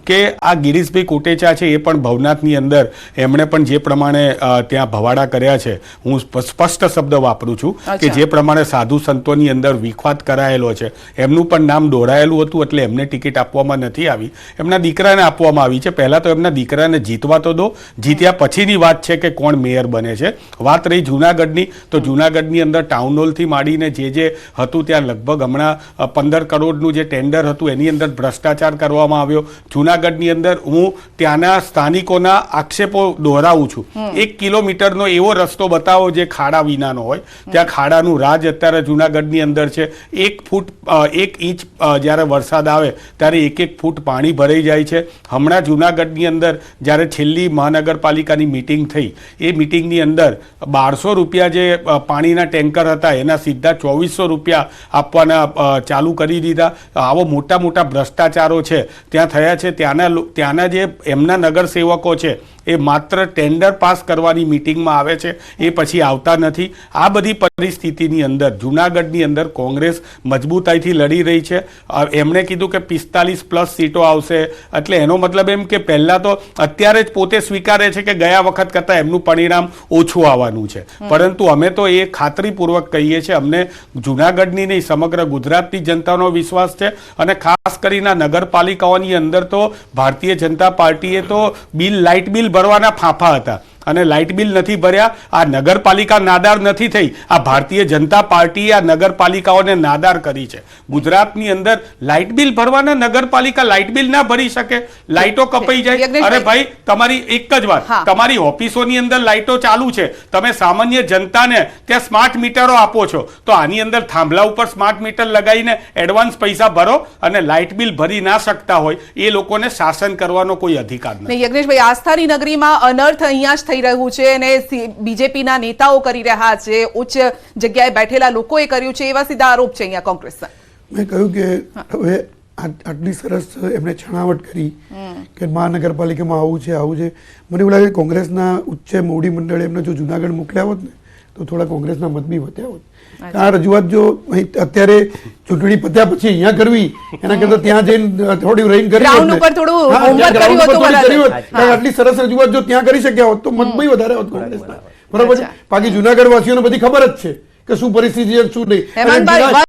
કે આ ગિરીશભાઈ કોટેચા છે એ પણ ભવનાથની અંદર એમણે પણ જે પ્રમાણે ત્યાં ભવાડા કર્યા છે, હું સ્પષ્ટ શબ્દ વાપરું છું કે જે પ્રમાણે સાધુ સંતોની અંદર વિખવાદ કરાયેલો છે, એમનું પણ નામ દોરાયેલું હતું, એટલે એમને ટિકિટ આપવામાં નથી આવી, એમના દીકરાને આપવામાં આવી છે. પહેલા તો એમના દીકરાને જીતવા તો દો, જીત્યા પછીની વાત છે કે કોણ મેયર બને છે. વાત રહી જૂનાગઢની, તો જૂનાગઢની અંદર ટાઉન હોલથી માંડીને જે હતું ત્યાં લગભગ હમણાં 15 કરોડનું જે ટેન્ડર હતું એની અંદર ભ્રષ્ટાચાર કરવામાં આવ્યો. જૂનાગઢની અંદર હું ત્યાંના સ્થાનિકોના આક્ષેપો દોહરાવું છું. 1 કિલોમીટરનો એવો રસ્તો બતાવો જે ખાડા વિનાનો હોય. ત્યાં ખાડાનું રાજ અત્યારે જૂનાગઢની અંદર છે. 1 ફૂટ 1 ઇંચ જ્યારે વરસાદ આવે ત્યારે 1 ફૂટ પાણી ભરાઈ જાય છે. હમણાં જૂનાગઢની અંદર જ્યારે છેલ્લી મહાનગરપાલિકાની મિટિંગ થઈ, એ મિટિંગની અંદર 1200 રૂપિયા જે પાણીના ટેન્કર હતા એના સીધા 2400 રૂપિયા આપવાના ચાલુ કરી દીધા. આવો મોટા મોટા ભ્રષ્ટાચારો છે ત્યાં થયા છે. ત્યાંના જે એમના નગરસેવકો છે એ માત્ર ટેન્ડર પાસ કરવાની મિટિંગમાં આવે છે, એ પછી આવતા નથી. આ બધી પરિસ્થિતિની અંદર જૂનાગઢની અંદર કોંગ્રેસ મજબૂતાઈથી લડી રહી છે. એમણે કીધું કે 45+ સીટો આવશે, એટલે એનો મતલબ એમ કે પહેલાં તો અત્યારે જ પોતે સ્વીકારે છે કે ગયા વખત કરતાં એમનું પરિણામ ઓછું આવવાનું છે. પરંતુ અમે તો એ ખાતરીપૂર્વક કહીએ છીએ, અમને જૂનાગઢની નહીં સમગ્ર ગુજરાતની જનતાનો વિશ્વાસ છે. અને ખાસ કરીને નગરપાલિકાઓની અંદર તો ભારતીય જનતા પાર્ટીએ તો લાઇટ બિલ ભરવાના ફાંફા હતા અને લાઇટ બિલ નથી ભર્યા. આ નગરપાલિકા નાદાર નથી થઈ, આ ભારતીય જનતા પાર્ટીએ આ નગરપાલિકાઓને નાદાર કરી છે. ગુજરાતની અંદર લાઇટ બિલ ભરવાના નગરપાલિકા લાઇટ બિલ ના ભરી શકે, લાઇટો કપાઈ જાય. અરે ભાઈ, તમારી એક જ વાત, તમારી ઓફિસોની અંદર લાઇટો ચાલુ છે, તમે સામાન્ય જનતાને ત્યાં સ્માર્ટ મીટરો આપો છો, તો આની અંદર થાંભલા ઉપર સ્માર્ટ મીટર લગાવીને એડવાન્સ પૈસા ભરો, અને લાઇટ બિલ ભરી ના શકતા હોય એ લોકોને શાસન કરવાનો કોઈ અધિકાર નથી. યજ્ઞેશભાઈ, આસ્થાની નગરીમાં અનર્થ અહીંયા થઈ રહ્યું છે અને બીજેપીના નેતાઓ કરી રહ્યા છે, ઉચ્ચ જગ્યાએ બેઠેલા લોકોએ કર્યું છે, એવા સીધા આરોપ છે અહીંયા કોંગ્રેસના. મેં કહ્યું કે હવે આટલી સરસ એમણે છણાવટ કરી કે મહાનગરપાલિકામાં આવું છે. મને એવું લાગે કોંગ્રેસના ઉચ્ચ મોવડી મંડળે એમને જો જુનાગઢ મોકલ્યા હોત ને તો થોડા કોંગ્રેસના મત બી વધ્યા હોત. આ રજૂઆત જો અત્યારે ચૂંટણી પત્યા પછી અહીંયા કરવી એના કરતા ત્યાં જઈને થોડી રહીને કરી આટલી સરસ રજૂઆત જો ત્યાં કરી શક્યા હોત તો મત બી વધારે હોત કોંગ્રેસના. બરાબર છે. બાકી જુનાગઢ વાસીઓને બધી ખબર જ છે કે શું પરિસ્થિતિ છે, શું નહીં.